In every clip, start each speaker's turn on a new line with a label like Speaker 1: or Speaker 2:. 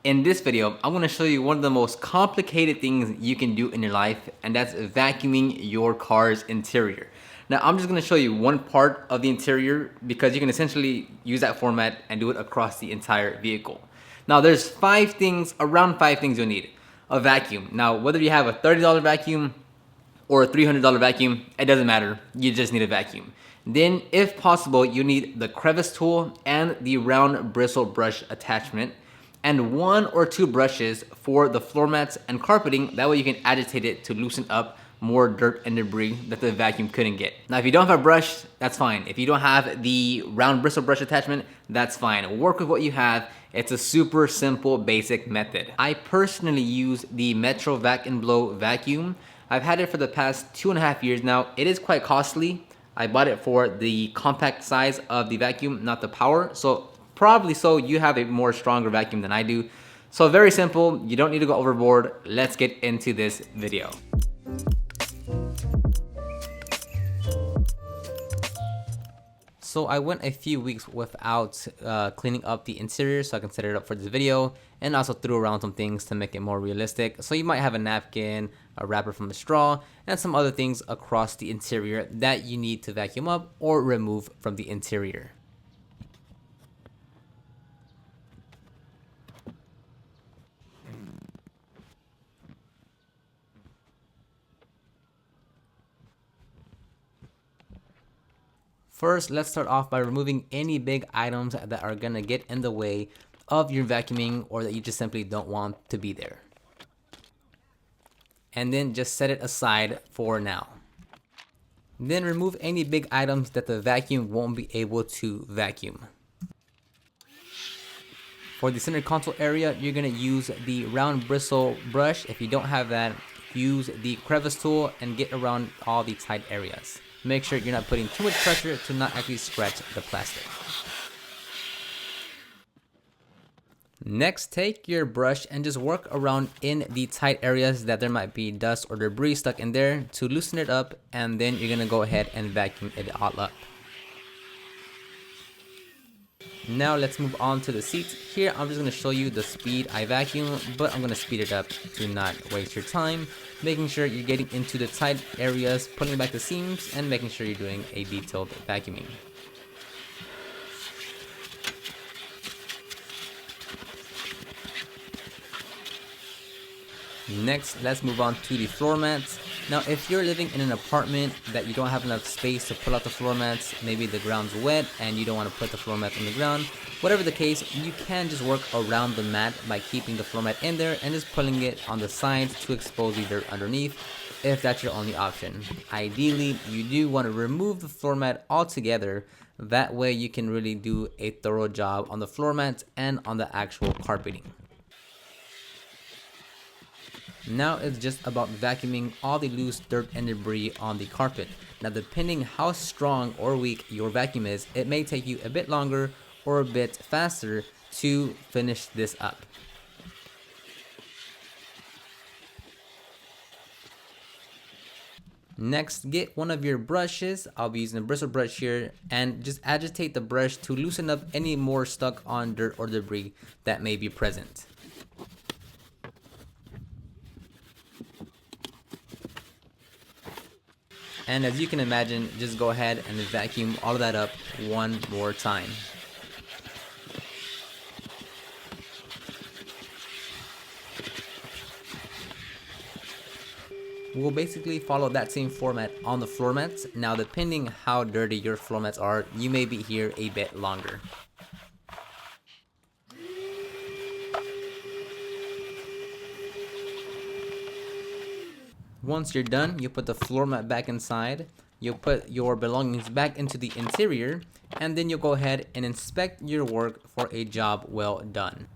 Speaker 1: In this video, I'm going to show you one of the most complicated things you can do in your life, and that's vacuuming your car's interior. Now, I'm just going to show you one part of the interior because you can essentially use that format and do it across the entire vehicle. Now, there's around five things you'll need. A vacuum. Now, whether you have a $30 vacuum or a $300 vacuum, it doesn't matter. You just need a vacuum. Then, if possible, you need the crevice tool and the round bristle brush attachment, and one or two brushes for the floor mats and carpeting. That way you can agitate it to loosen up more dirt and debris that the vacuum couldn't get. Now, if you don't have a brush, that's fine. If you don't have the round bristle brush attachment, that's fine. Work with what you have. It's a super simple, basic method. I personally use the Metro Vac and Blow vacuum. I've had it for the past 2.5 years now. It is quite costly. I bought it for the compact size of the vacuum, not the power. So probably you have a more stronger vacuum than I do. So very simple, you don't need to go overboard. Let's get into this video. So I went a few weeks without cleaning up the interior so I can set it up for this video, and also threw around some things to make it more realistic. So you might have a napkin, a wrapper from a straw, and some other things across the interior that you need to vacuum up or remove from the interior. First, let's start off by removing any big items that are gonna get in the way of your vacuuming or that you just simply don't want to be there. And then just set it aside for now. Then remove any big items that the vacuum won't be able to vacuum. For the center console area, you're gonna use the round bristle brush. If you don't have that, use the crevice tool and get around all the tight areas. Make sure you're not putting too much pressure to not actually scratch the plastic. Next, take your brush and just work around in the tight areas that there might be dust or debris stuck in there to loosen it up, and then you're gonna go ahead and vacuum it all up. Now let's move on to the seats. Here I'm just going to show you the speed I vacuum, but I'm going to speed it up to not waste your time, making sure you're getting into the tight areas, pulling back the seams, and making sure you're doing a detailed vacuuming. Next, let's move on to the floor mats. Now, if you're living in an apartment that you don't have enough space to pull out the floor mats, maybe the ground's wet and you don't want to put the floor mats on the ground, whatever the case, you can just work around the mat by keeping the floor mat in there and just pulling it on the sides to expose the dirt underneath, if that's your only option. Ideally, you do want to remove the floor mat altogether. That way you can really do a thorough job on the floor mats and on the actual carpeting. Now it's just about vacuuming all the loose dirt and debris on the carpet. Now, depending how strong or weak your vacuum is, it may take you a bit longer or a bit faster to finish this up. Next, get one of your brushes. I'll be using a bristle brush here, and just agitate the brush to loosen up any more stuck on dirt or debris that may be present. And as you can imagine, just go ahead and vacuum all of that up one more time. We'll basically follow that same format on the floor mats. Now, depending how dirty your floor mats are, you may be here a bit longer. Once you're done, you put the floor mat back inside, you'll put your belongings back into the interior, and then you'll go ahead and inspect your work for a job well done.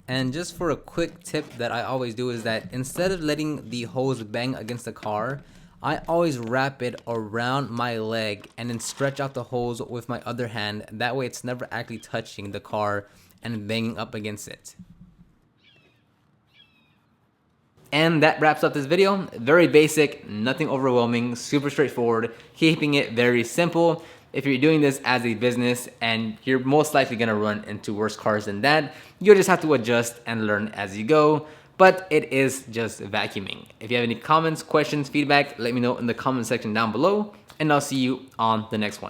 Speaker 1: And just for a quick tip that I always do is that instead of letting the hose bang against the car, I always wrap it around my leg and then stretch out the hose with my other hand. That way it's never actually touching the car and banging up against it. And that wraps up this video. Very basic, nothing overwhelming, super straightforward, keeping it very simple. If you're doing this as a business, and you're most likely gonna run into worse cars than that, you'll just have to adjust and learn as you go. But it is just vacuuming. If you have any comments, questions, feedback, let me know in the comment section down below, and I'll see you on the next one.